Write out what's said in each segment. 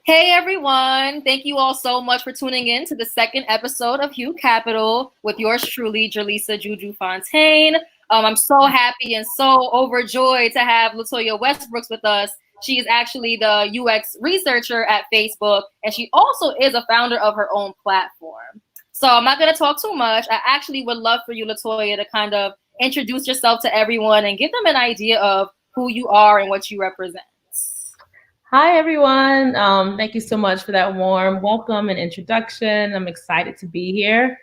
Hey everyone, thank you all so much for tuning in to the second episode of Hue Capital with yours truly, Jerlisa, Juju, Fontaine. I'm so happy and so overjoyed to have LaToya Westbrooks with us. She is actually the UX researcher at Facebook, and she also is a founder of her own platform. So I'm not going to talk too much. I actually would love for you, LaToya, to kind of introduce yourself to everyone and give them an idea of who you are and what you represent. Hi, everyone. Thank you so much for that warm welcome and introduction. I'm excited to be here.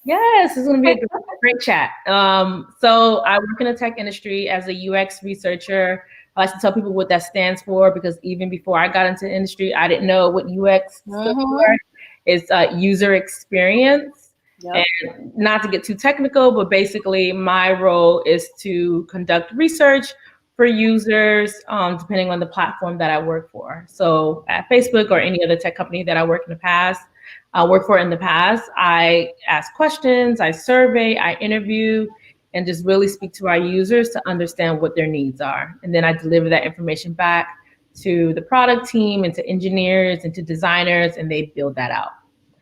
Yes, it's going to be a great chat. So I work in the tech industry as a UX researcher. I like to tell people what that stands for because even before I got into the industry, I didn't know what UX stood for. It's user experience. Yep. And not to get too technical, but basically my role is to conduct research for users, depending on the platform that I work for. So at Facebook or any other tech company that I work for in the past, I ask questions, I survey, I interview, and just really speak to our users to understand what their needs are. And then I deliver that information back to the product team and to engineers and to designers, and they build that out.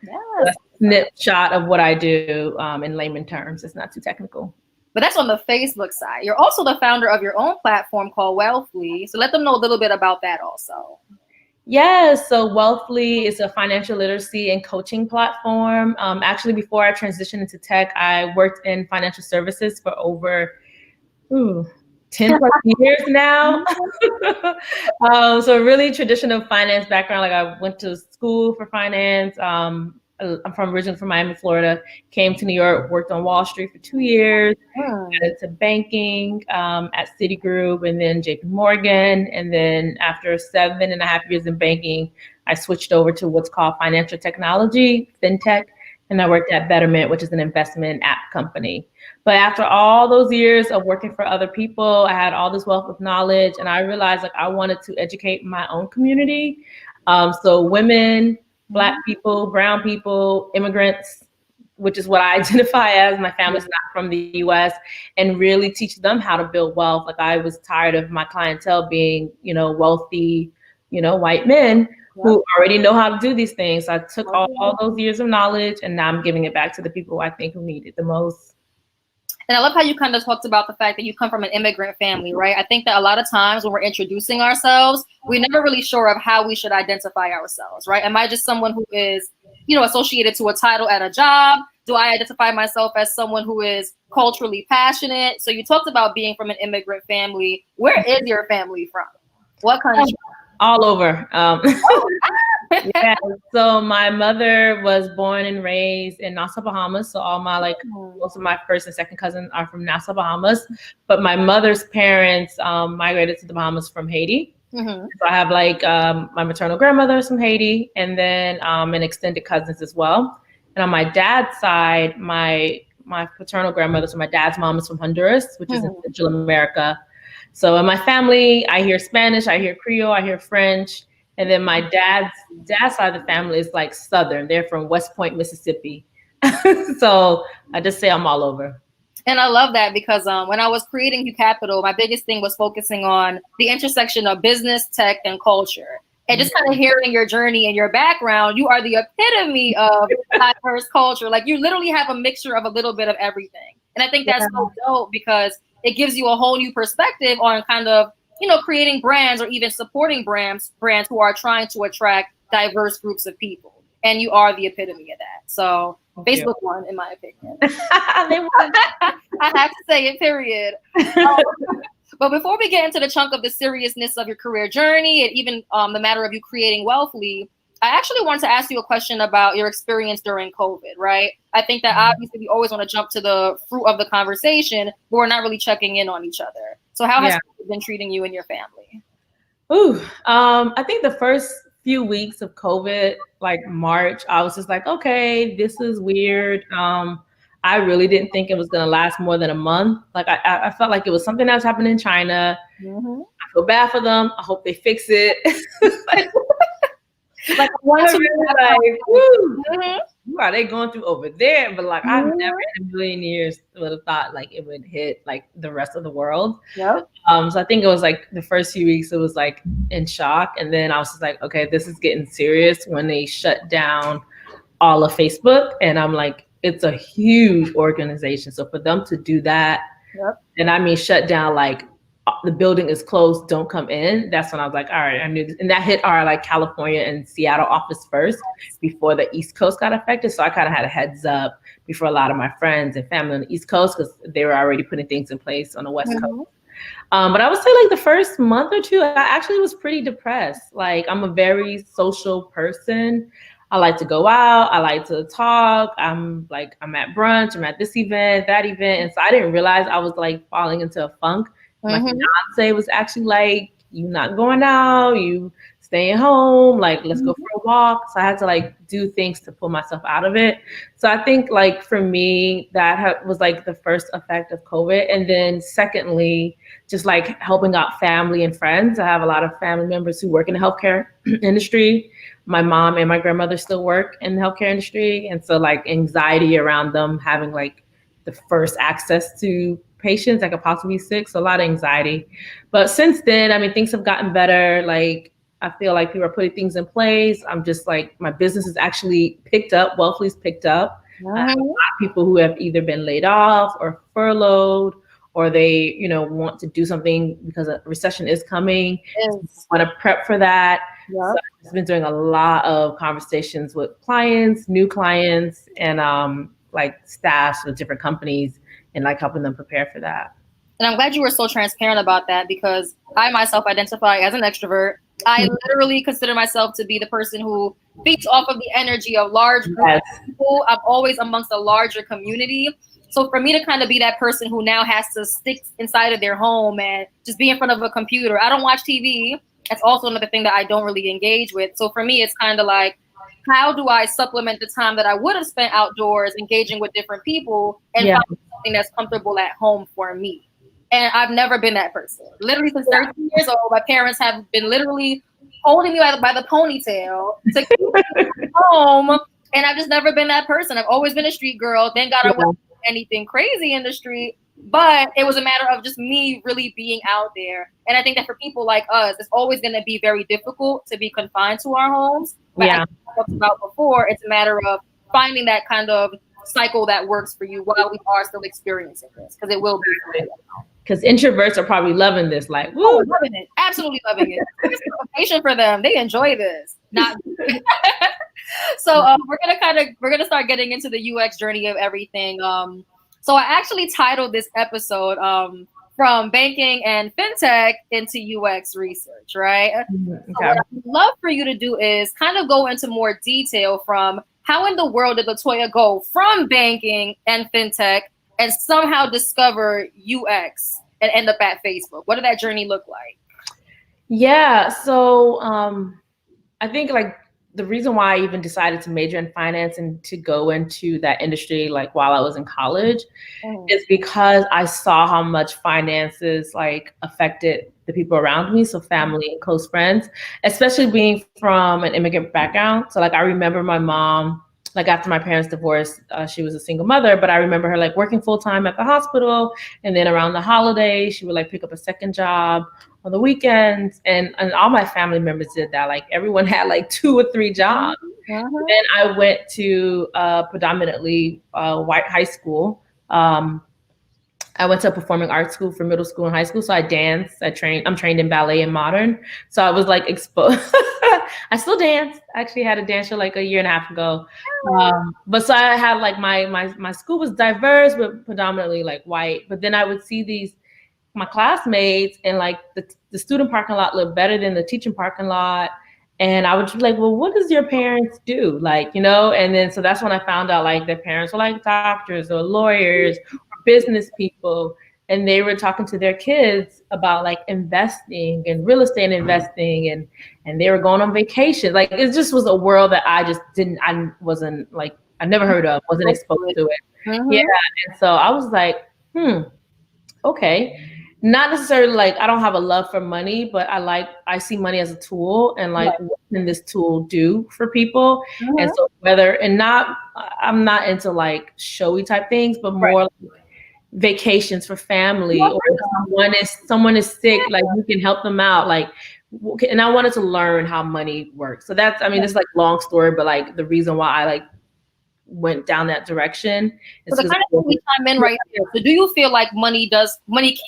Yes. So that's a snapshot of what I do in layman terms. It's not too technical. But that's on the Facebook side. You're also the founder of your own platform called Wealthly. So let them know a little bit about that also. Yes, so Wealthly is a financial literacy and coaching platform. Actually, before I transitioned into tech, I worked in financial services for over 10 plus years now. So really traditional finance background. Like I went to school for finance. I'm originally from Miami, Florida, came to New York, worked on Wall Street for 2 years, got into banking at Citigroup and then JP Morgan. And then after 7.5 years in banking, I switched over to what's called financial technology, Fintech, and I worked at Betterment, which is an investment app company. But after all those years of working for other people, I had all this wealth of knowledge, and I realized like I wanted to educate my own community. So women, Black people, brown people, immigrants, which is what I identify as. My family's not from the US, and really teach them how to build wealth. Like I was tired of my clientele being, wealthy, white men who already know how to do these things. So I took all those years of knowledge, and now I'm giving it back to the people I think who need it the most. And I love how you kind of talked about the fact that you come from an immigrant family, right? I think that a lot of times when we're introducing ourselves, we're never really sure of how we should identify ourselves, right? Am I just someone who is, associated to a title at a job? Do I identify myself as someone who is culturally passionate? So you talked about being from an immigrant family. Where is your family from? What country? All over. Yeah. So my mother was born and raised in Nassau, Bahamas. So all my most of my first and second cousins are from Nassau, Bahamas. But my mother's parents migrated to the Bahamas from Haiti. So I have my maternal grandmother is from Haiti, and then an extended cousins as well. And on my dad's side, my paternal grandmother, so my dad's mom is from Honduras, which is in Central America. So in my family, I hear Spanish, I hear Creole, I hear French. And then my dad's side of the family is like Southern. They're from West Point, Mississippi. So I just say I'm all over. And I love that because when I was creating Hue Capital, my biggest thing was focusing on the intersection of business, tech, and culture. And just kind of hearing your journey and your background, you are the epitome of diverse culture. Like you literally have a mixture of a little bit of everything. And I think that's so dope because it gives you a whole new perspective on kind of, creating brands or even supporting brands who are trying to attract diverse groups of people. And you are the epitome of that. So Facebook won, in my opinion. I have to say it, period. But before we get into the chunk of the seriousness of your career journey and even the matter of you creating Wealthly, I actually wanted to ask you a question about your experience during COVID, right? I think that obviously we always want to jump to the fruit of the conversation, but we're not really checking in on each other. So how has COVID been treating you and your family? I think the first few weeks of COVID, like March, I was just like, okay, this is weird. I really didn't think it was going to last more than a month. Like I felt like it was something that was happening in China. I feel bad for them. I hope they fix it. Like I want to be like, what are they going through over there? But like, I've Mhm. never in a million years would have thought like it would hit like the rest of the world. Yep. So I think it was like the first few weeks, it was like in shock. And then I was just like, okay, this is getting serious when they shut down all of Facebook. And I'm like, it's a huge organization. So for them to do that, Yep. and I mean, shut down, like the building is closed, don't come in. That's when I was like, all right, I knew this. And that hit our like California and Seattle office first before the East Coast got affected. So I kind of had a heads up before a lot of my friends and family on the East Coast, because they were already putting things in place on the West Coast. But I would say like the first month or two, I actually was pretty depressed. Like I'm a very social person. I like to go out. I like to talk. I'm at brunch. I'm at this event, that event. And so I didn't realize I was like falling into a funk. My fiance was actually like, you not going out, you staying home, like let's go for a walk. So I had to like do things to pull myself out of it. So I think like for me, that was like the first effect of COVID. And then secondly, just like helping out family and friends. I have a lot of family members who work in the healthcare industry. My mom and my grandmother still work in the healthcare industry. And so like anxiety around them having like the first access to patients that could possibly be sick. So a lot of anxiety. But since then, I mean, things have gotten better. Like I feel like people are putting things in place. I'm just like, my business is actually picked up. Wealthly's picked up. I have a lot of people who have either been laid off or furloughed, or they, want to do something because a recession is coming. Want to prep for that. Yep. So I've been doing a lot of conversations with clients, new clients, and like staffs with different companies, and like helping them prepare for that. And I'm glad you were so transparent about that, because I myself identify as an extrovert. I literally consider myself to be the person who feeds off of the energy of large groups of people. I'm always amongst a larger community. So for me to kind of be that person who now has to stick inside of their home and just be in front of a computer. I don't watch TV. That's also another thing that I don't really engage with. So for me, it's kind of like, how do I supplement the time that I would have spent outdoors engaging with different people and find something that's comfortable at home for me? And I've never been that person. Literally since 13 years old, my parents have been literally holding me by the ponytail to keep me at home. And I've just never been that person. I've always been a street girl. Thank God I wasn't anything crazy in the street. But it was a matter of just me really being out there. And I think that for people like us, it's always going to be very difficult to be confined to our homes. But as I talked about before, it's a matter of finding that kind of cycle that works for you while we are still experiencing this, because it will be. Because introverts are probably loving this, like, woo, loving it, absolutely loving it. It's a patient for them; they enjoy this. Not so. We're gonna start getting into the UX journey of everything. So I actually titled this episode "From Banking and Fintech into UX Research." Right. Okay. So what I'd love for you to do is kind of go into more detail from how in the world did LaToya go from banking and fintech and somehow discover UX and end up at Facebook? What did that journey look like? Yeah, so I think like the reason why I even decided to major in finance and to go into that industry like while I was in college is because I saw how much finances like affected the people around me, so family and close friends, especially being from an immigrant background. So like I remember my mom, like after my parents divorced, she was a single mother, but I remember her like working full time at the hospital. And then around the holidays, she would like pick up a second job on the weekends. And all my family members did that. Like everyone had like 2 or 3 jobs. Then I went to predominantly white high school. I went to a performing arts school for middle school and high school. So I dance, I'm trained in ballet and modern. So I was like exposed. I still dance. I actually had a dance show like a year and a half ago. But so I had like my school was diverse, but predominantly like white. But then I would see my classmates, and like the student parking lot looked better than the teaching parking lot. And I would be like, well, what does your parents do? Like, and then so that's when I found out like their parents were like doctors or lawyers or business people. And they were talking to their kids about like investing and real estate investing, and they were going on vacation. Like it just was a world that I never heard of, wasn't exposed to it. Yeah. And so I was like, okay. Not necessarily like I don't have a love for money, but I see money as a tool, and like what can this tool do for people? And so not I'm not into like showy type things, but more like vacations for family, or if someone is sick, like you can help them out, like. And I wanted to learn how money works. So that's, I mean, it's like long story, but like the reason why I like went down that direction. So the kind of we chime in right here. So do you feel like money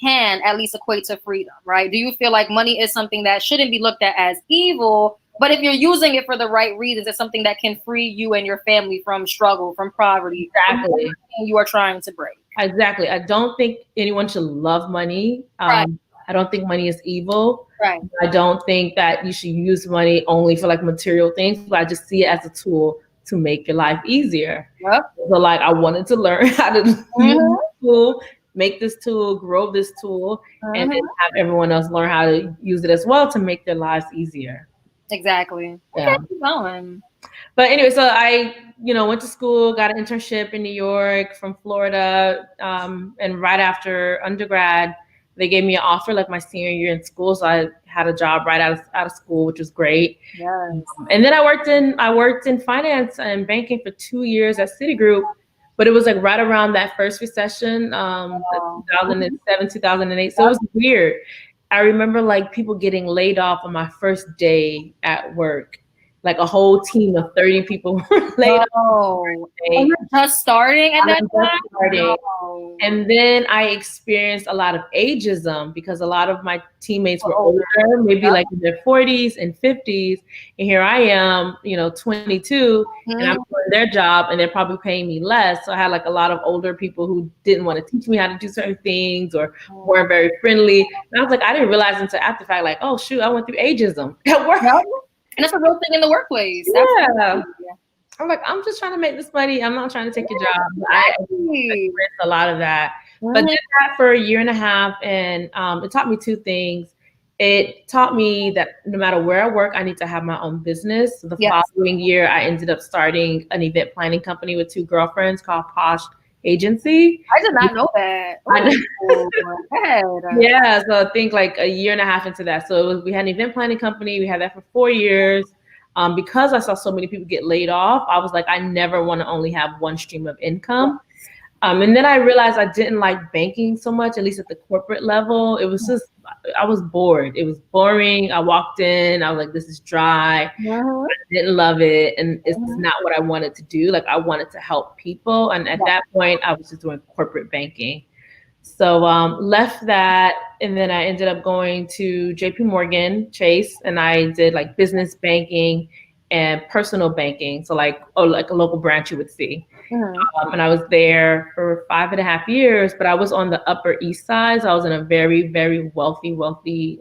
can at least equate to freedom, right? Do you feel like money is something that shouldn't be looked at as evil, but if you're using it for the right reasons, it's something that can free you and your family from struggle, from poverty, exactly, from you are trying to break? Exactly. I don't think anyone should love money. I don't think money is evil. Right. I don't think that you should use money only for like material things, but I just see it as a tool to make your life easier. Yep. So like I wanted to learn how to use this tool, make this tool, grow this tool, and then have everyone else learn how to use it as well to make their lives easier. Exactly. Yeah. Okay, keep going. But anyway, so I, went to school, got an internship in New York from Florida, and right after undergrad, they gave me an offer like my senior year in school. So I had a job right out of school, which was great. Yes. And then I worked in finance and banking for 2 years at Citigroup, but it was like right around that first recession, 2007, 2008. So it was weird. I remember like people getting laid off on my first day at work. Like a whole team of 30 people were laid off. And you're just starting at that time? And then I experienced a lot of ageism because a lot of my teammates were older, maybe like in their 40s and 50s. And here I am, 22, and I'm doing their job and they're probably paying me less. So I had like a lot of older people who didn't want to teach me how to do certain things or weren't very friendly. And I was like, I didn't realize until after the fact, like, oh shoot, I went through ageism at work. And that's a real thing in the workplace. Yeah. I'm like, I'm just trying to make this money. I'm not trying to take your job. I experienced a lot of that. But did that for a year and a half. And it taught me two things. It taught me that no matter where I work, I need to have my own business. So the following year, I ended up starting an event planning company with two girlfriends called Posh Agency. I did not know that. Yeah, so I think like a year and a half into that. So we had an event planning company. We had that for 4 years. Because I saw so many people get laid off, I was like, I never want to only have one stream of income. And then I realized I didn't like banking so much, at least at the corporate level. It was just, I was bored. It was boring. I walked in, I was like, this is dry. I didn't love it. And it's not what I wanted to do. Like I wanted to help people. And at that point, I was just doing corporate banking. So left that, and then I ended up going to JP Morgan Chase, and I did like business banking and personal banking. So like a local branch you would see. And I was there for 5.5 years, but I was on the Upper East Side. So I was in a very, very wealthy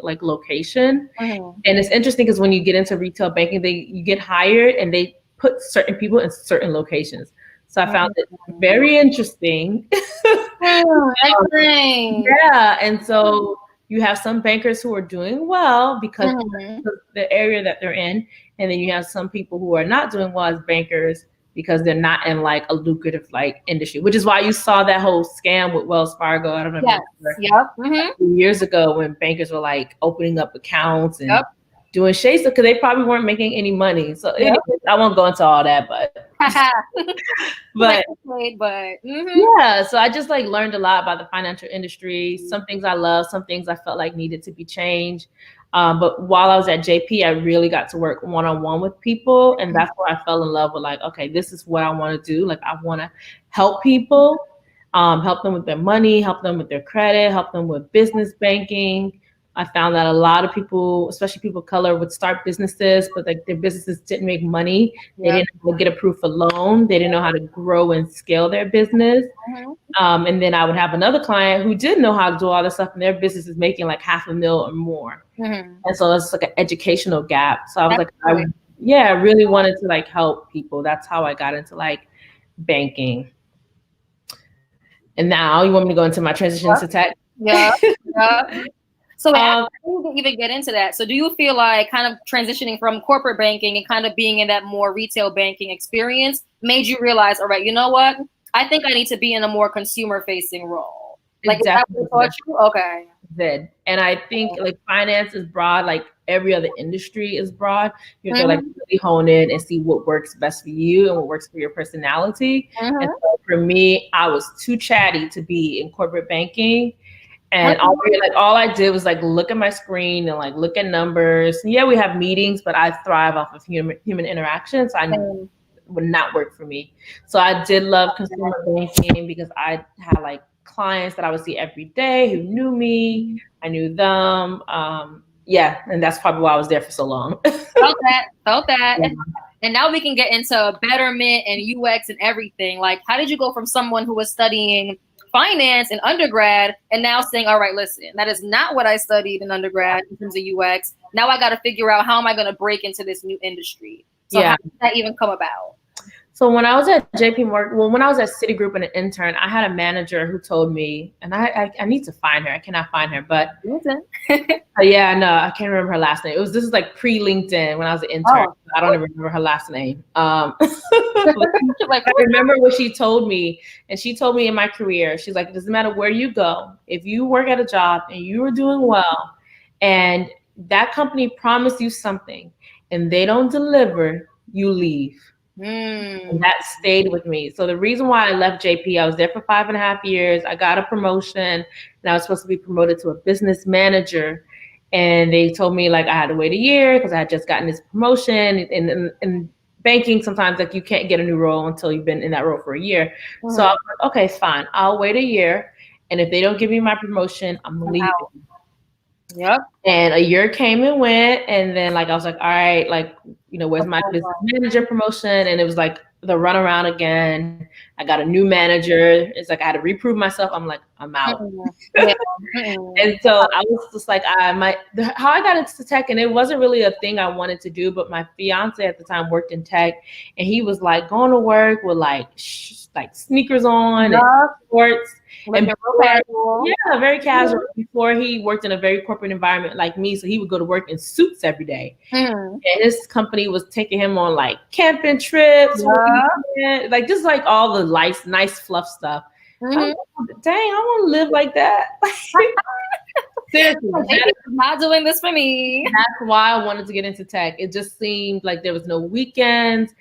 like location. And it's interesting because when you get into retail banking, you get hired and they put certain people in certain locations. So I found it very interesting. Yeah, and so you have some bankers who are doing well because of the area that they're in, and then you have some people who are not doing well as bankers because they're not in like a lucrative like industry, which is why you saw that whole scam with Wells Fargo. I don't know. A few years ago when bankers were like opening up accounts and doing shades because they probably weren't making any money. So anyways, I won't go into all that, but yeah. So I just like learned a lot about the financial industry. Some things I love, some things I felt like needed to be changed. But while I was at JP, I really got to work one-on-one with people, and that's where I fell in love with like, okay, this is what I want to do. Like I want to help people, help them with their money, help them with their credit, help them with business banking. I found that a lot of people, especially people of color, would start businesses, but like their businesses didn't make money. They didn't know how to get approved for loan. They didn't know how to grow and scale their business. And then I would have another client who did know how to do all this stuff, and their business is making like $500,000 or more. And so it's like an educational gap. So I was I really wanted to like help people. That's how I got into like banking. And now you want me to go into my transition to tech? So I didn't even get into that. So do you feel like kind of transitioning from corporate banking and kind of being in that more retail banking experience made you realize, all right, you know what? I think I need to be in a more consumer facing role. Like exactly. Is that what taught you? Okay. Zed. And I think like finance is broad, like every other industry is broad. You have to like really hone in and see what works best for you and what works for your personality. And so for me, I was too chatty to be in corporate banking. And all I did was like look at my screen and like look at numbers. And yeah, we have meetings, but I thrive off of human interaction. So I would not work for me. So I did love consumer banking because I had like clients that I would see every day who knew me. I knew them. Yeah, and that's probably why I was there for so long. Felt that. Yeah. And now we can get into betterment and UX and everything. Like, how did you go from someone who was studying finance in undergrad and now saying, all right, listen, that is not what I studied in undergrad in terms of UX. Now I got to figure out how am I going to break into this new industry? So how did that even come about? So when I was at when I was at Citigroup and an intern, I had a manager who told me, and I need to find her. I cannot find her, but yeah, no, I can't remember her last name. This is like pre-LinkedIn when I was an intern. I don't even remember her last name. I remember what she told me, and she told me in my career, she's like, it doesn't matter where you go. If you work at a job and you are doing well, and that company promised you something, and they don't deliver, you leave. And that stayed with me. So the reason why I left JP, I was there for 5.5 years. I got a promotion and I was supposed to be promoted to a business manager. And they told me like I had to wait a year because I had just gotten this promotion. In banking, sometimes like you can't get a new role until you've been in that role for a year. So I was like, okay, fine. I'll wait a year. And if they don't give me my promotion, I'm leaving. Yep. And a year came and went, and then like I was like, all right, like, you know, where's my business manager promotion? And it was like the runaround again. I got a new manager. It's like I had to reprove myself. I'm like, I'm out. And so I was just like, how I got into tech, and it wasn't really a thing I wanted to do, but my fiance at the time worked in tech, and he was like going to work with like sneakers on and shorts. And very casual. Before he worked in a very corporate environment like me, so he would go to work in suits every day. And his company was taking him on like camping trips, like just like all the nice fluff stuff. I'm like, dang, I want to live like that. Seriously, not doing this for me. That's why I wanted to get into tech. It just seemed like there was no weekends.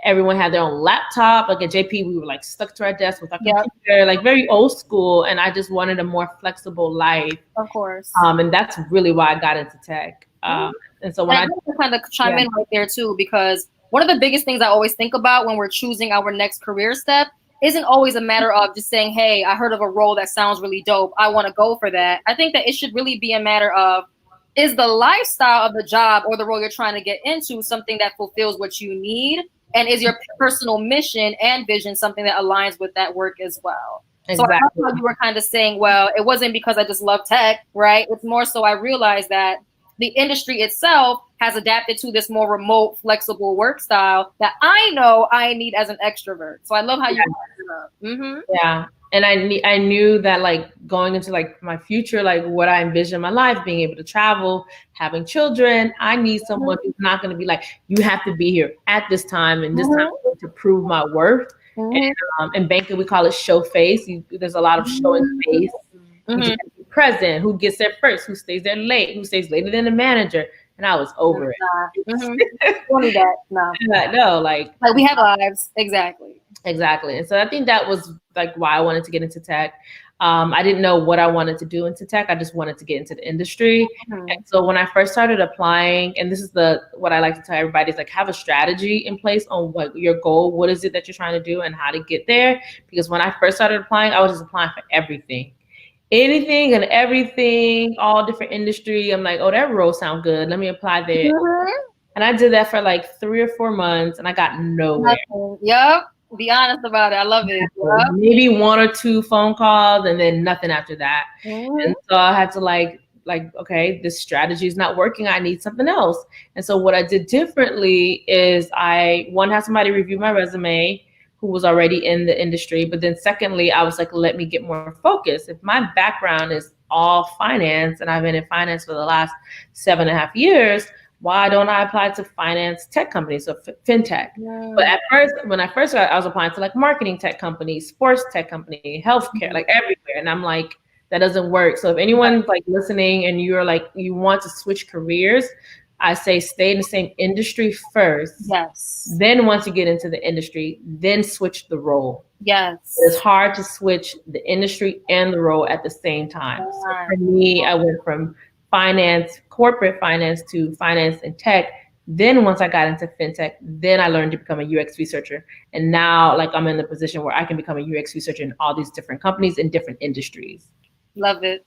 Everyone had their own laptop. Like at JP, we were like stuck to our desk with our computer, like very old school. And I just wanted a more flexible life. Of course. And that's really why I got into tech. And so when I kind of chime in right there too, because one of the biggest things I always think about when we're choosing our next career step isn't always a matter of just saying, hey, I heard of a role that sounds really dope. I want to go for that. I think that it should really be a matter of, is the lifestyle of the job or the role you're trying to get into something that fulfills what you need? And is your personal mission and vision something that aligns with that work as well? Exactly. So I thought you were kind of saying, well, it wasn't because I just love tech, right? It's more so I realized that the industry itself has adapted to this more remote, flexible work style that I know I need as an extrovert. So I love how you brought it up. Yeah. And I knew that like going into like my future, like what I envision my life, being able to travel, having children, I need someone who's not going to be like, you have to be here at this time and this time to prove my worth. And in banking, we call it show face. There's a lot of showing face. You have to be present, who gets there first, who stays there late, who stays later than the manager. And I was over it. No, like we have lives. Exactly. And so I think that was like why I wanted to get into tech. I didn't know what I wanted to do into tech. I just wanted to get into the industry. And so when I first started applying, and this is what I like to tell everybody is like have a strategy in place on what your goal, what is it that you're trying to do and how to get there. Because when I first started applying, I was just applying for everything. Anything and everything, all different industry. I'm like, oh, that role sounds good. Let me apply there. And I did that for like 3 or 4 months and I got nowhere. Be honest about it. I love it. Maybe 1 or 2 phone calls and then nothing after that. And so I had to like, okay, this strategy is not working. I need something else. And so what I did differently is I had somebody review my resume who was already in the industry. But then secondly, I was like, let me get more focused. If my background is all finance and I've been in finance for the last 7.5 years, why don't I apply to finance tech companies, so Fintech? But at first, when I first started, I was applying to like marketing tech companies, sports tech company, healthcare, like everywhere. And I'm like, that doesn't work. So if anyone's like listening and you're like, you want to switch careers, I say stay in the same industry first. Yes. Then once you get into the industry, then switch the role. Yes. It's hard to switch the industry and the role at the same time. So for me, I went from finance, corporate finance, to finance and tech. Then once I got into fintech, then I learned to become a UX researcher. And now like I'm in the position where I can become a UX researcher in all these different companies in different industries. Love it.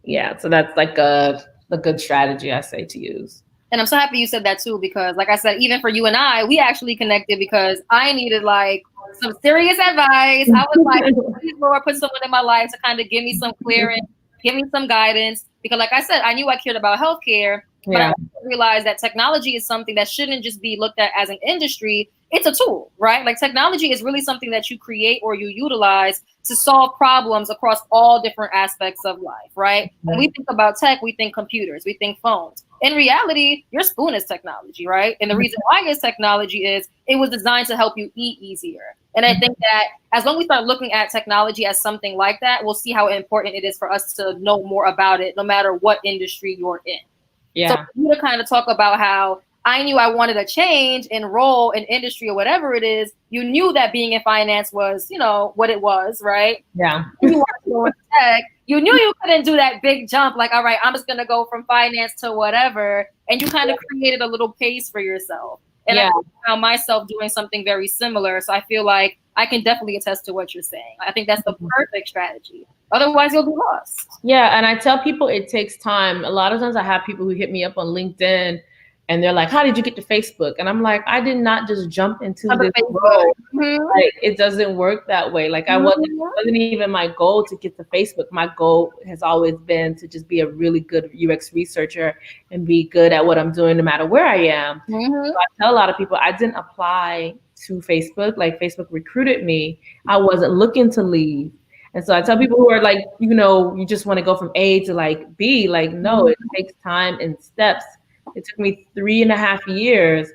Yeah, so that's like a good strategy I say to use. And I'm so happy you said that too, because like I said, even for you and I, we actually connected because I needed like some serious advice. I was like, please Lord, put someone in my life to kind of give me some clearance, give me some guidance. Because like I said, I knew I cared about healthcare, but I realized that technology is something that shouldn't just be looked at as an industry. It's a tool, right? Like technology is really something that you create or you utilize to solve problems across all different aspects of life, right? When we think about tech, we think computers, we think phones. In reality, your spoon is technology, right? And the reason why it's technology is it was designed to help you eat easier. And I think that as long as we start looking at technology as something like that, we'll see how important it is for us to know more about it, no matter what industry you're in. Yeah. So for you to kind of talk about how I knew I wanted a change in role in industry or whatever it is, you knew that being in finance was, you know, what it was, right? Yeah. You wanted to go into tech. You knew you couldn't do that big jump, like, all right, I'm just going to go from finance to whatever. And you kind of created a little pace for yourself. And I found myself doing something very similar. So I feel like I can definitely attest to what you're saying. I think that's the perfect strategy. Otherwise, you'll be lost. Yeah. And I tell people it takes time. A lot of times I have people who hit me up on LinkedIn and they're like, how did you get to Facebook? And I'm like, I did not just jump into this role. Like, it doesn't work that way. Like it wasn't even my goal to get to Facebook. My goal has always been to just be a really good UX researcher and be good at what I'm doing no matter where I am. So I tell a lot of people I didn't apply to Facebook. Like Facebook recruited me. I wasn't looking to leave. And so I tell people who are like, you know, you just want to go from A to like B, like, no, it takes time and steps. It took me 3.5 years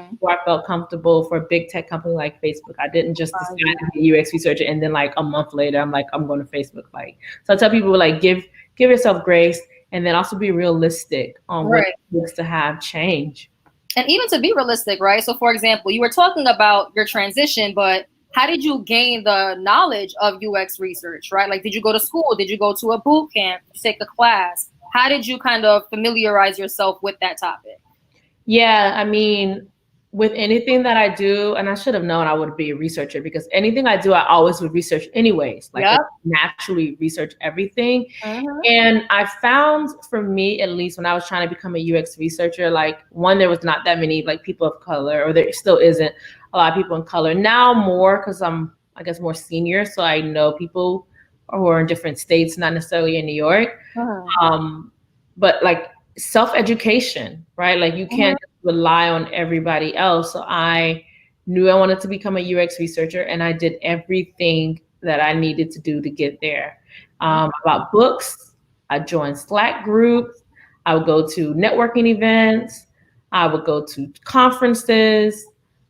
before I felt comfortable for a big tech company like Facebook. I didn't just decide to be a UX researcher and then like a month later, I'm like, I'm going to Facebook. Like, so I tell people like, give yourself grace and then also be realistic on what it takes to have change. And even to be realistic, right? So for example, you were talking about your transition, but how did you gain the knowledge of UX research, right? Like, did you go to school? Did you go to a boot camp, take a class? How did you kind of familiarize yourself with that topic? Yeah, I mean, with anything that I do, and I should have known I would be a researcher because anything I do, I always would research anyways. Like I naturally research everything. And I found for me, at least when I was trying to become a UX researcher, like one, there was not that many like people of color, or there still isn't a lot of people in color. Now more because I'm, I guess, more senior. So I know people who are in different states, not necessarily in New York. But like self-education, right? Like you can't rely on everybody else. So I knew I wanted to become a UX researcher and I did everything that I needed to do to get there. About books, I joined Slack groups. I would go to networking events. I would go to conferences.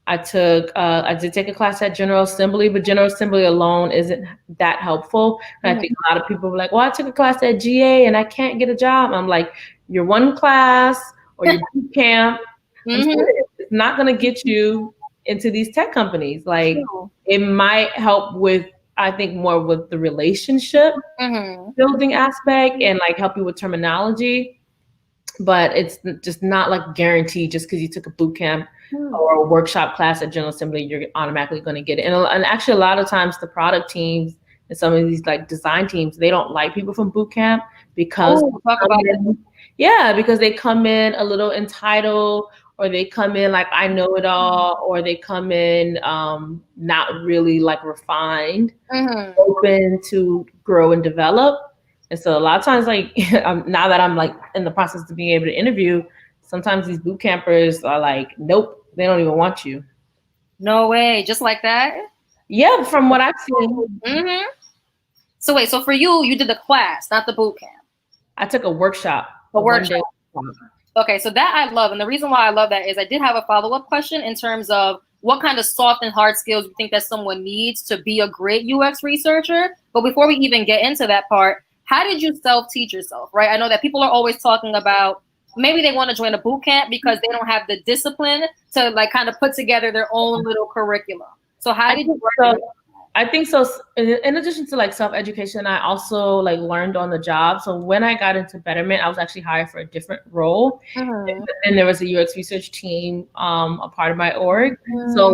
I did take a class at General Assembly, but General Assembly alone isn't that helpful. And I think a lot of people were like, well, I took a class at GA and I can't get a job. I'm like, your one class or your boot camp, it's not going to get you into these tech companies. Like it might help with, I think, more with the relationship building aspect and like help you with terminology. But it's just not like guaranteed just because you took a boot camp or a workshop class at General Assembly, you're automatically going to get it. And actually a lot of times the product teams and some of these like design teams, they don't like people from boot camp because because they come in a little entitled, or they come in like I know it all, or they come in not really like refined, open to grow and develop. And so a lot of times, like now that I'm like in the process of being able to interview, sometimes these boot campers are like, nope, they don't even want you. No way, just like that? Yeah, from what I've seen. So wait, so for you, you did the class, not the boot camp. I took a workshop. Okay, so that I love. And the reason why I love that is I did have a follow-up question in terms of what kind of soft and hard skills you think that someone needs to be a great UX researcher. But before we even get into that part, how did you self-teach yourself, right? I know that people are always talking about maybe they want to join a boot camp because they don't have the discipline to like kind of put together their own little curriculum. So how did you work? I think so. In addition to like self-education, I also like learned on the job. So when I got into Betterment, I was actually hired for a different role. Mm-hmm. And there was a UX research team, a part of my org. Mm-hmm. So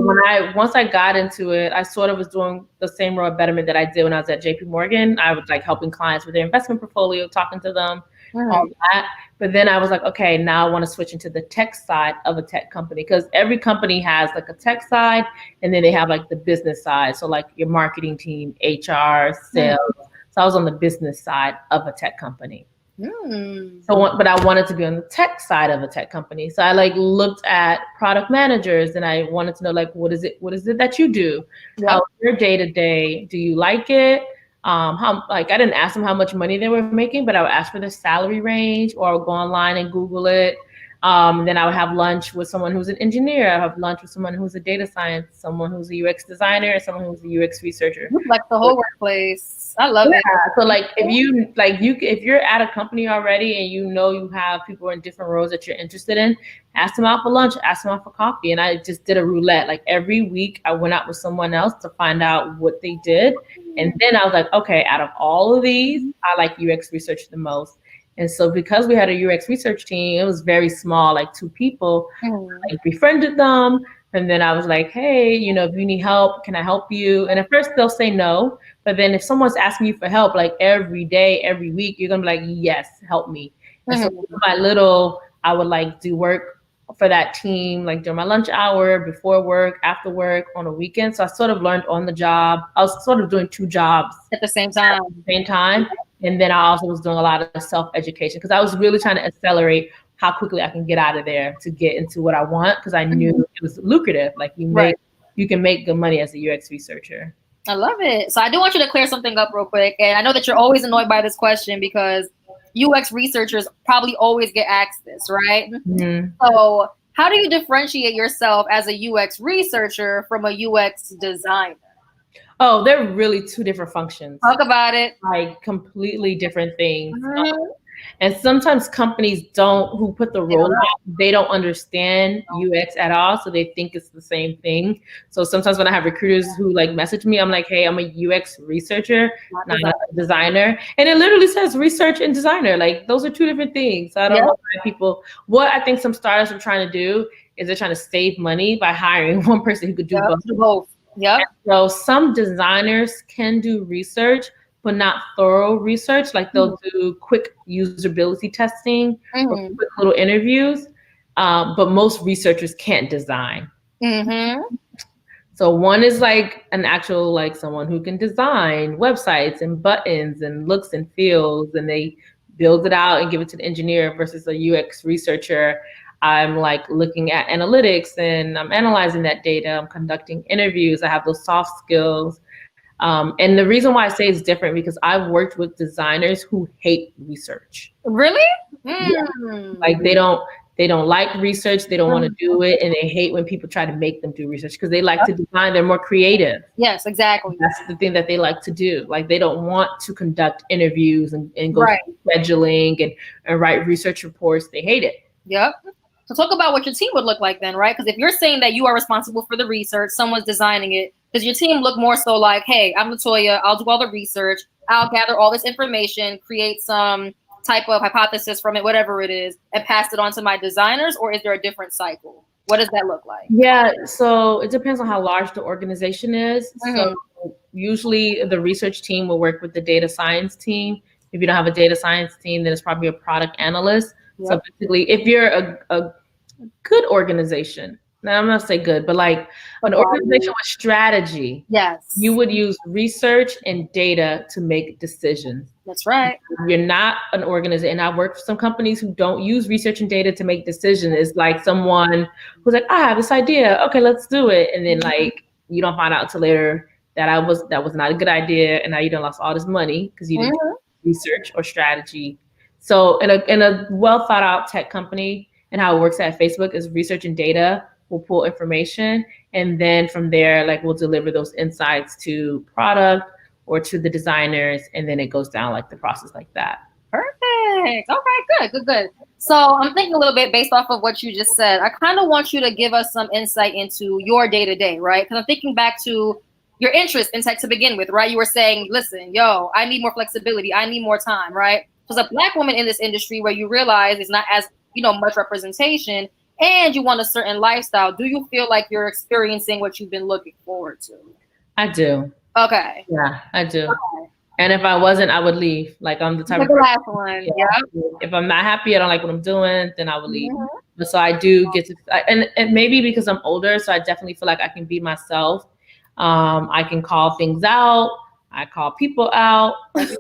once I got into it, I sort of was doing the same role at Betterment that I did when I was at JP Morgan. I was like helping clients with their investment portfolio, talking to them, all that. But then I was like, okay, now I want to switch into the tech side of a tech company, because every company has like a tech side and then they have like the business side. So like your marketing team, HR, sales. So I was on the business side of a tech company. But I wanted to be on the tech side of a tech company. So I like looked at product managers and I wanted to know like, what is it that you do? Yep. How's your day-to-day? Do you like it? I didn't ask them how much money they were making, but I would ask for their salary range, or I would go online and Google it. Then I would have lunch with someone who's an engineer. I have lunch with someone who's a data science, someone who's a UX designer, and someone who's a UX researcher. Like the whole workplace. I love it. So like if you're at a company already and you know you have people in different roles that you're interested in, ask them out for lunch, ask them out for coffee. And I just did a roulette. Like every week I went out with someone else to find out what they did. And then I was like, okay, out of all of these, I like UX research the most. And so because we had a UX research team, it was very small, like 2 people. I befriended them. And then I was like, hey, if you need help, can I help you? And at first they'll say no. But then if someone's asking you for help, like every day, every week, you're going to be like, yes, help me. And so I would like do work for that team, like during my lunch hour, before work, after work, on a weekend. So I sort of learned on the job. I was sort of doing 2 jobs at the same time. And then I also was doing a lot of self-education because I was really trying to accelerate how quickly I can get out of there to get into what I want, because I knew it was lucrative. Like you can make good money as a UX researcher. I love it. So I do want you to clear something up real quick. And I know that you're always annoyed by this question because UX researchers probably always get asked this, right? So how do you differentiate yourself as a UX researcher from a UX designer? Oh, they're really 2 different functions. Talk about it. Like completely different things. And sometimes companies who put the role out, they don't understand UX at all. So they think it's the same thing. So sometimes when I have recruiters who like message me, I'm like, hey, I'm a UX researcher, not a designer. And it literally says research and designer. Like those are 2 different things. So I don't know why people, what I think some startups are trying to do is they're trying to save money by hiring one person who could do both. Yep. So some designers can do research, but not thorough research. Like they'll do quick usability testing or quick little interviews. But most researchers can't design. So one is like an actual, like someone who can design websites and buttons and looks and feels, and they build it out and give it to the engineer, versus a UX researcher. I'm like looking at analytics and I'm analyzing that data. I'm conducting interviews. I have those soft skills. And the reason why I say it's different because I've worked with designers who hate research. Really? Yeah. Like they don't like research. They don't want to do it. And they hate when people try to make them do research because they like to design. They're more creative. Yes, exactly. That's the thing that they like to do. Like they don't want to conduct interviews and go through scheduling and write research reports. They hate it. Yep. So talk about what your team would look like then, right? Because if you're saying that you are responsible for the research, someone's designing it, does your team look more so like, hey, I'm LaToya, I'll do all the research, I'll gather all this information, create some type of hypothesis from it, whatever it is, and pass it on to my designers? Or is there a different cycle? What does that look like? Yeah, so it depends on how large the organization is. So usually the research team will work with the data science team. If you don't have a data science team, then it's probably a product analyst. So basically, if you're a good organization, now I'm not saying good, but like an organization with strategy, you would use research and data to make decisions. That's right. You're not an organization. And I work for some companies who don't use research and data to make decisions. It's like someone who's like, I have this idea. Okay, let's do it. And then like, you don't find out until later that was not a good idea. And now you done lost all this money because you didn't do research or strategy. So in a well thought out tech company, and how it works at Facebook is research and data we'll pull information, and then from there, like we'll deliver those insights to product or to the designers, and then it goes down like the process like that. Perfect. Okay, good. So I'm thinking a little bit based off of what you just said. I kind of want you to give us some insight into your day-to-day, right? Because I'm thinking back to your interest in tech to begin with, right? You were saying, listen, yo, I need more flexibility. I need more time, right? So as a Black woman in this industry where you realize it's not as, much representation and you want a certain lifestyle, do you feel like you're experiencing what you've been looking forward to? I do. Okay. Yeah, I do. Okay. And if I wasn't, I would leave. Like I'm the type of the last one. Yeah. If I'm not happy, I don't like what I'm doing, then I would leave. But so I do get to, and maybe because I'm older, so I definitely feel like I can be myself. I can call things out. I call people out. As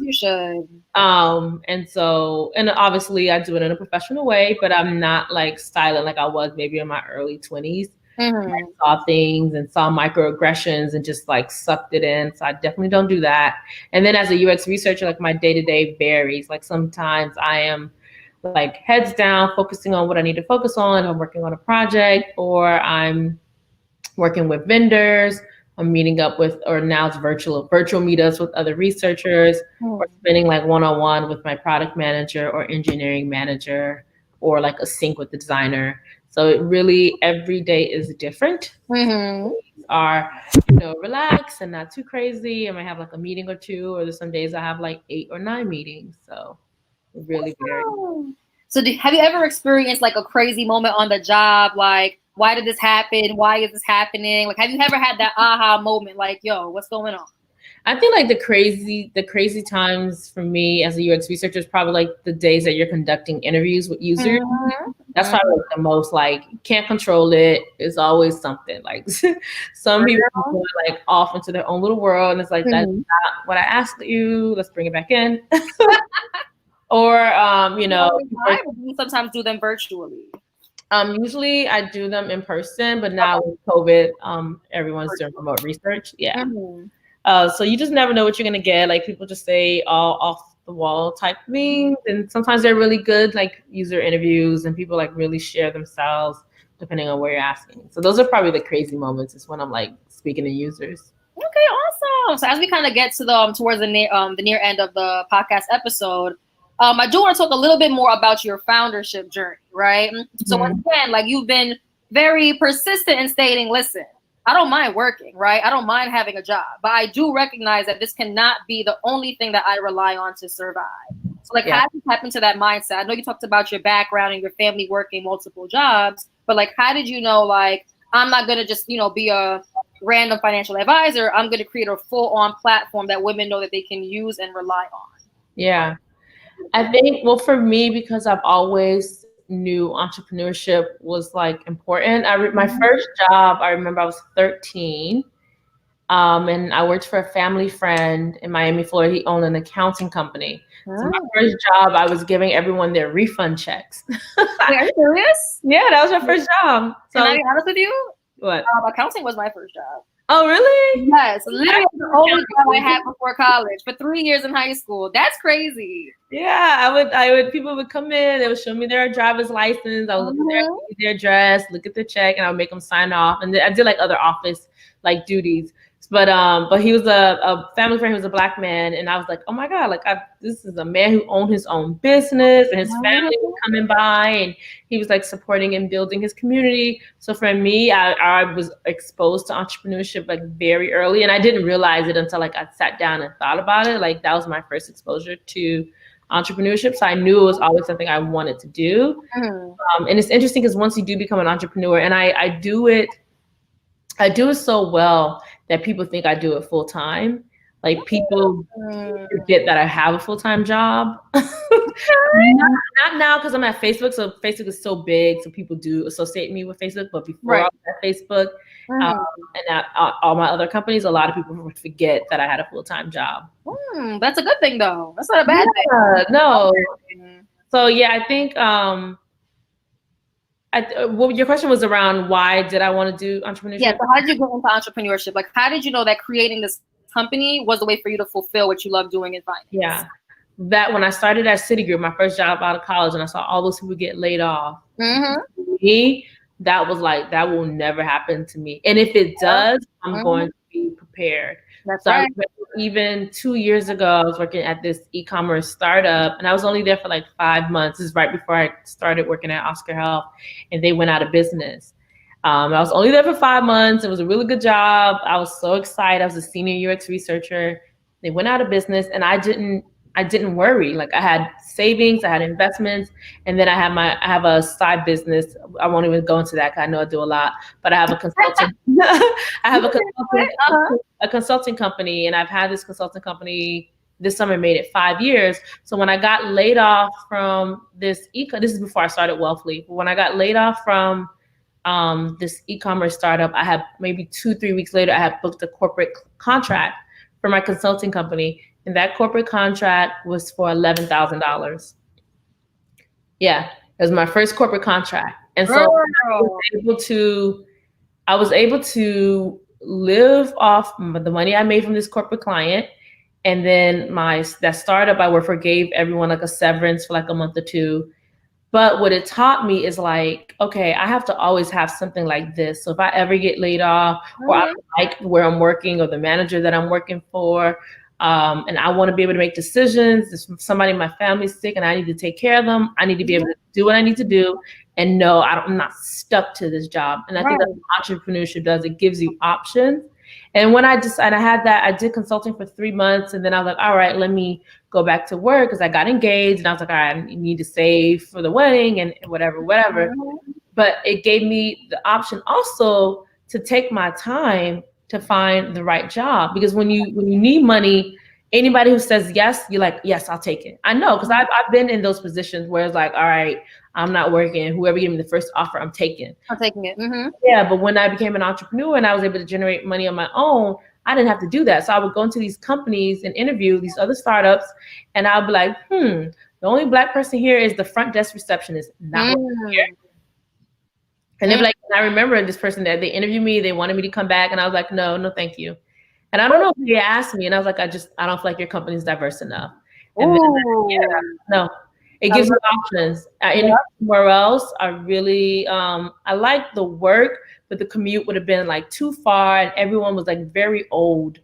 you should. And obviously I do it in a professional way, but I'm not like styling like I was maybe in my early 20s. I saw things and saw microaggressions and just like sucked it in. So I definitely don't do that. And then as a UX researcher, like my day-to-day varies. Like sometimes I am like heads down, focusing on what I need to focus on. I'm working on a project, or I'm working with vendors. I'm meeting up with, or now it's virtual meetups with other researchers, or spending like one-on-one with my product manager or engineering manager, or like a sync with the designer. So it really, every day is different. Are, relaxed and not too crazy. I might have like a meeting or two, or there's some days I have like 8 or 9 meetings. So it really varies. So have you ever experienced like a crazy moment on the job? Like, why did this happen? Why is this happening? Like, have you ever had that aha moment? Like, yo, what's going on? I think like the crazy times for me as a UX researcher is probably like the days that you're conducting interviews with users. That's probably like the most, like, can't control it. It's always something. Like some people go like off into their own little world, and it's like that's not what I asked you. Let's bring it back in. Or we sometimes do them virtually. Usually I do them in person, but now with COVID, everyone's doing remote research. Yeah. So you just never know what you're gonna get. Like people just say all off the wall type things, and sometimes they're really good, like user interviews, and people like really share themselves depending on where you're asking. So those are probably the crazy moments. Is when I'm like speaking to users. Okay, awesome. So as we kind of get to towards the near end of the podcast episode, I do want to talk a little bit more about your foundership journey, right? So once again, like you've been very persistent in stating, listen, I don't mind working, right? I don't mind having a job, but I do recognize that this cannot be the only thing that I rely on to survive. So like, how did you tap into that mindset? I know you talked about your background and your family working multiple jobs, but like, how did you know, like, I'm not going to just, be a random financial advisor. I'm going to create a full-on platform that women know that they can use and rely on. Yeah. I think, well, for me, because I've always knew entrepreneurship was like important. My first job, I remember I was 13, and I worked for a family friend in Miami, Florida. He owned an accounting company. So my first job, I was giving everyone their refund checks. Wait, are you serious? Yeah, that was my first job. So, can I be honest with you? What? Accounting was my first job. Oh, really? Yes, literally the only job I had before college for 3 years in high school. That's crazy. Yeah, I would. People would come in. They would show me their driver's license. I would look at their address, look at their check, and I would make them sign off. And I did like other office like duties. But he was a family friend who was a Black man, and I was like, oh my God, like this is a man who owned his own business, and his family was coming by, and he was like supporting and building his community. So for me, I was exposed to entrepreneurship like very early, and I didn't realize it until like I sat down and thought about it. Like that was my first exposure to entrepreneurship. So I knew it was always something I wanted to do. And it's interesting because once you do become an entrepreneur, and I do it so well that people think I do it full time. Like people forget that I have a full-time job. not now because I'm at Facebook. So Facebook is so big, so people do associate me with Facebook. But before I was at Facebook and at all my other companies, a lot of people would forget that I had a full-time job. That's a good thing, though. That's not a bad thing. No. So yeah, I think. Well, your question was around why did I want to do entrepreneurship? Yeah, so how did you go into entrepreneurship? Like, how did you know that creating this company was the way for you to fulfill what you love doing in finance? Yeah, that when I started at Citigroup, my first job out of college, and I saw all those people get laid off, me, that was like, that will never happen to me. And if it does, I'm going to be prepared. That's so right. Even 2 years ago, I was working at this e-commerce startup, and I was only there for like 5 months. This is right before I started working at Oscar Health, and they went out of business. I was only there for 5 months. It was a really good job. I was so excited. I was a senior UX researcher. They went out of business, and I didn't worry. Like, I had savings, I had investments, and then I have a side business. I won't even go into that because I know I do a lot, but I have a consulting. A consulting company, and I've had this consulting company. This summer made it 5 years. So when I got laid off from this is before I started Wealthly. When I got laid off from this e-commerce startup, I had maybe 2-3 weeks later, I had booked a corporate contract for my consulting company. And that corporate contract was for $11,000. Yeah, it was my first corporate contract. And so I was able to live off the money I made from this corporate client. And then that startup I worked for gave everyone like a severance for like a month or two. But what it taught me is like, okay, I have to always have something like this. So if I ever get laid off, or I don't like where I'm working or the manager that I'm working for, and I want to be able to make decisions. If somebody in my family's sick and I need to take care of them, I need to be able to do what I need to do and know I'm not stuck to this job. And I think that's what entrepreneurship does. It gives you options. And when I had that, I did consulting for 3 months, and then I was like, all right, let me go back to work, because I got engaged, and I was like, all right, I need to save for the wedding and whatever. But it gave me the option also to take my time to find the right job, because when you need money, anybody who says yes, you're like, yes, I'll take it. I know, because I've been in those positions where it's like, all right, I'm not working. Whoever gave me the first offer, I'm taking it. Mm-hmm. Yeah, but when I became an entrepreneur and I was able to generate money on my own, I didn't have to do that. So I would go into these companies and interview these other startups, and I'll be like, the only Black person here is the front desk receptionist, not here. And they'd be like, I remember this person that they interviewed me, they wanted me to come back, and I was like, no, thank you. And I don't know if they asked me, and I was like, I don't feel like your company's diverse enough. And then, it gives you options. I interviewed somewhere else. I really, I liked the work, but the commute would have been like too far, and everyone was like very old,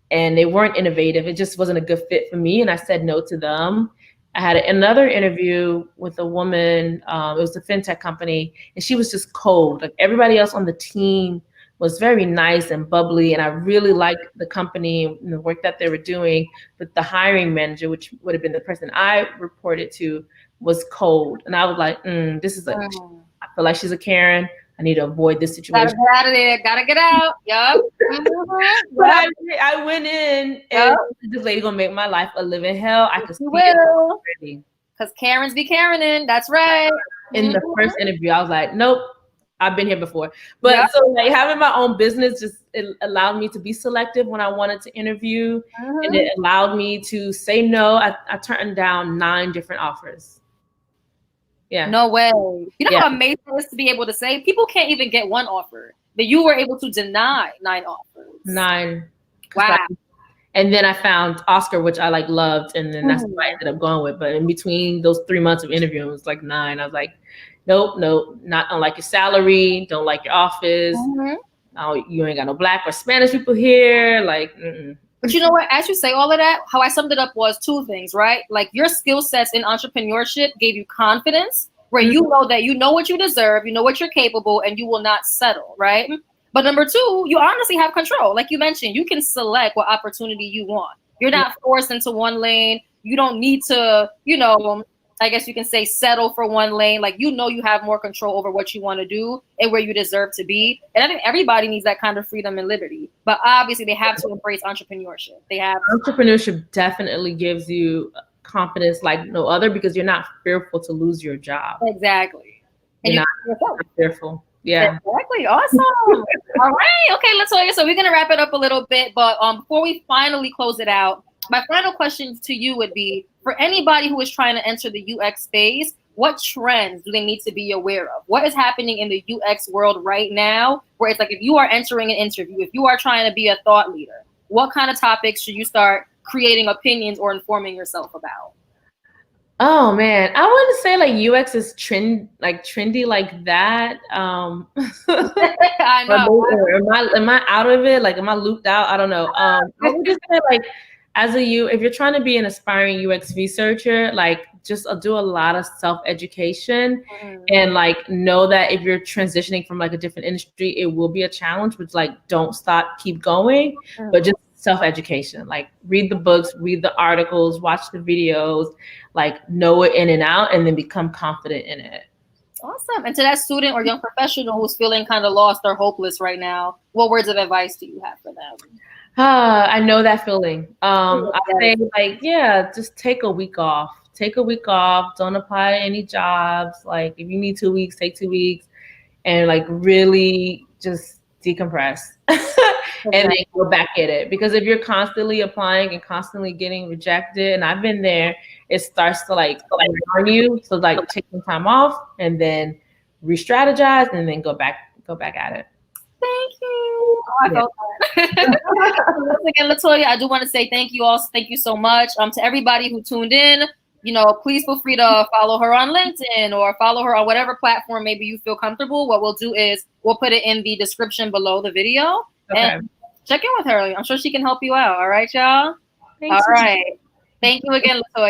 and they weren't innovative. It just wasn't a good fit for me, and I said no to them. I had another interview with a woman. It was a Fintech company, and she was just cold. Like, everybody else on the team was very nice and bubbly, and I really liked the company and the work that they were doing. But the hiring manager, which would have been the person I reported to, was cold. And I was like, this is I feel like she's a Karen. I need to avoid this situation. Gotta get out of there. Gotta get out. Yup. But I went in, and this lady gonna make my life a living hell. I could see it already. Because Karens be Karening. That's right. In the first interview, I was like, nope, I've been here before. But so like having my own business it allowed me to be selective when I wanted to interview, and it allowed me to say no. I turned down 9 different offers. Yeah. No way. You know how amazing it is to be able to say people can't even get 1 offer, but you were able to deny 9 offers. 9. Wow. And then I found Oscar, which I loved, and then that's what I ended up going with. But in between those 3 months of interviewing, it was like 9. I was like, nope, don't like your salary, don't like your office. Oh, you ain't got no Black or Spanish people here. Like, But you know what? As you say all of that, how I summed it up was 2 things, right? Like, your skill sets in entrepreneurship gave you confidence, where you know that you know what you deserve, you know what you're capable, and you will not settle, right? But number 2, you honestly have control. Like you mentioned, you can select what opportunity you want. You're not forced into one lane. You don't need to, I guess you can say, settle for one lane. Like, you have more control over what you want to do and where you deserve to be. And I think everybody needs that kind of freedom and liberty. But obviously, they have to embrace entrepreneurship. Entrepreneurship definitely gives you confidence like no other, because you're not fearful to lose your job. Exactly. And you're not fearful. Yeah. Exactly. Awesome. All right. Okay, LaToya. So we're going to wrap it up a little bit. But before we finally close it out, my final question to you would be, for anybody who is trying to enter the UX space, what trends do they need to be aware of? What is happening in the UX world right now, where it's like, if you are entering an interview, if you are trying to be a thought leader, what kind of topics should you start creating opinions or informing yourself about? Oh man, I wouldn't say like UX is trendy like that. I know. Or am I out of it? Like, am I looped out? I don't know. I would just say like, if you're trying to be an aspiring UX researcher, like just do a lot of self-education and like know that if you're transitioning from like a different industry, it will be a challenge, but like don't stop, keep going, but just self-education, like read the books, read the articles, watch the videos, like know it in and out, and then become confident in it. Awesome. And to that student or young professional who's feeling kind of lost or hopeless right now, what words of advice do you have for them? I know that feeling. I say like, yeah, just take a week off. Take a week off. Don't apply to any jobs. Like if you need 2 weeks, take 2 weeks and like really just decompress and then go back at it. Because if you're constantly applying and constantly getting rejected, and I've been there, it starts to like harm you. So like take some time off and then re-strategize and then go back at it. Thank you. Oh, I felt that. Once again, LaToya, I do want to say thank you all. Thank you so much. To everybody who tuned in, please feel free to follow her on LinkedIn or follow her on whatever platform maybe you feel comfortable. What we'll do is we'll put it in the description below the video and check in with her. I'm sure she can help you out. All right, y'all? All right. Thank you again, LaToya.